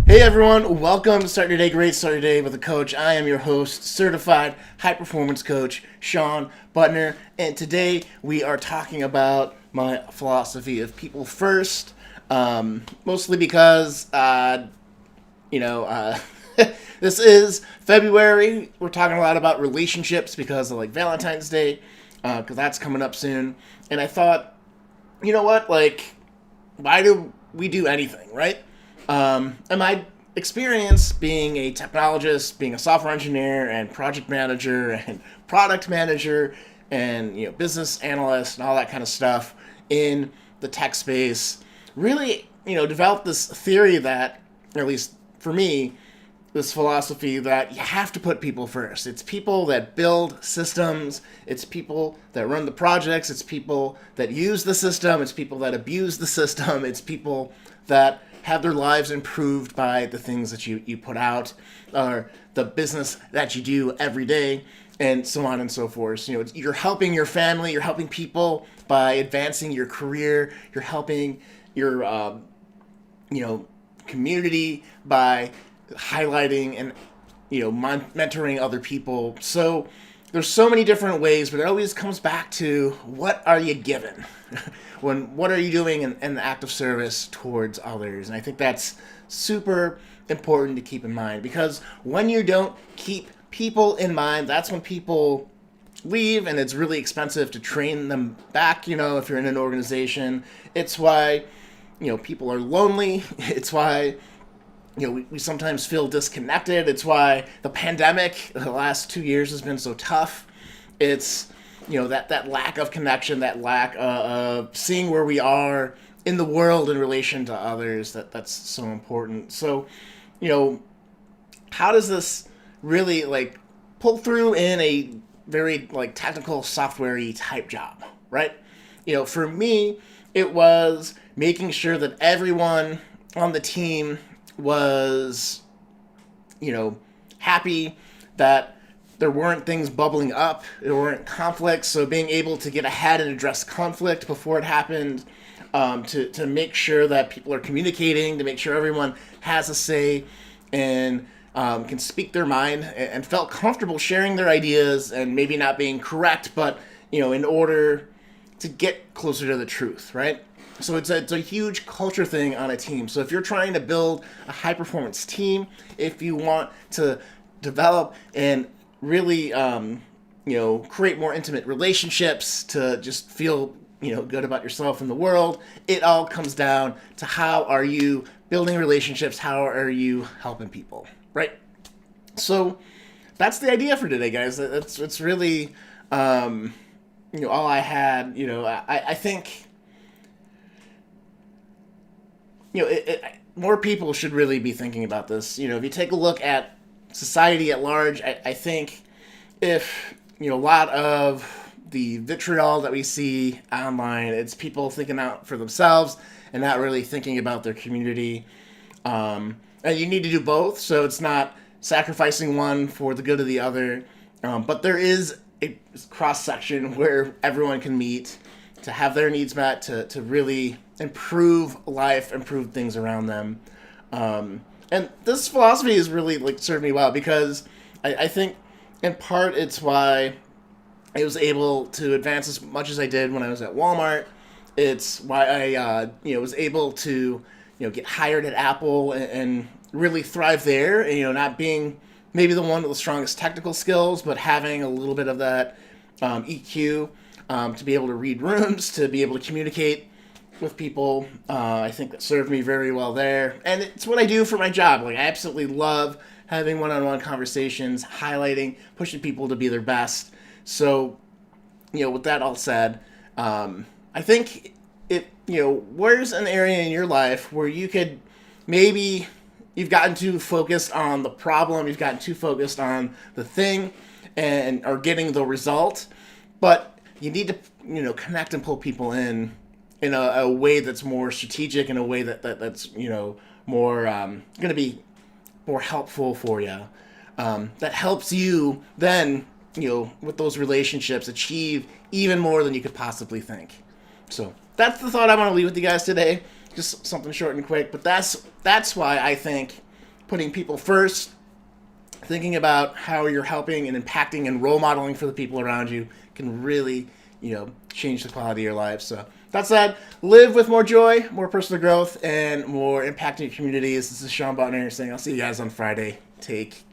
Hey everyone, welcome to Start Your Day Great, Start Your Day with a Coach. I am your host, certified high performance coach, Sean Butner, and today we are talking about my philosophy of people first, mostly because, you know, uh, this is February. We're talking a lot about relationships because of like Valentine's Day, because that's coming up soon, and I thought, you know what, like, why do we do anything, right? And my experience being a technologist, being a software engineer, and project manager, and product manager, and business analyst, and all that kind of stuff in the tech space, really developed this theory that, or at least for me, this philosophy that you have to put people first. It's people that build systems, it's people that run the projects, it's people that use the system, it's people that abuse the system, it's people that have their lives improved by the things that you put out, or the business that you do every day, and so on and so forth. You're helping your family, you're helping people by advancing your career, you're helping your community by highlighting and mentoring other people. So there's so many different ways, but it always comes back to, what are you given? What are you doing in the act of service towards others? And I think that's super important to keep in mind, because when you don't keep people in mind, that's when people leave, and it's really expensive to train them back. If you're in an organization, it's why people are lonely. It's why we sometimes feel disconnected. It's why the pandemic, the last 2 years, has been so tough. It's that lack of connection, that lack of seeing where we are in the world in relation to others, that's so important. So how does this really pull through in a very technical software-y type job, right? For me, it was making sure that everyone on the team was happy, that there weren't things bubbling up, there weren't conflicts. So being able to get ahead and address conflict before it happened, to make sure that people are communicating, to make sure everyone has a say and can speak their mind and felt comfortable sharing their ideas, and maybe not being correct, but in order to get closer to the truth, right? So it's a huge culture thing on a team. So if you're trying to build a high performance team, if you want to develop and really create more intimate relationships, to just feel good about yourself and the world, it all comes down to, how are you building relationships, how are you helping people, right? So that's the idea for today, guys. It's really all I had. I think more people should really be thinking about this. If you take a look at society at large, I think if a lot of the vitriol that we see online, it's people thinking out for themselves and not really thinking about their community. And you need to do both, so it's not sacrificing one for the good of the other. But there is a cross section where everyone can meet to have their needs met, to really improve life, improve things around them. And this philosophy has really served me well, because I think in part it's why I was able to advance as much as I did when I was at Walmart. It's why I was able to get hired at Apple and really thrive there. Not being maybe the one with the strongest technical skills, but having a little bit of that EQ, to be able to read rooms, to be able to communicate with people. I think that served me very well there. And it's what I do for my job. I absolutely love having one-on-one conversations, highlighting, pushing people to be their best. So, with that all said, I think where's an area in your life where you could, maybe you've gotten too focused on the problem, you've gotten too focused on the thing, and are getting the result, but you need to connect and pull people in a way that's more strategic, in a way that's more going to be more helpful for you, that helps you then with those relationships achieve even more than you could possibly think. So that's the thought I want to leave with you guys today. Just something short and quick, but that's why I think putting people first, thinking about how you're helping and impacting and role modeling for the people around you can really, change the quality of your life. So that said, live with more joy, more personal growth, and more impacting your communities. This is Sean Butner saying I'll see you guys on Friday. Take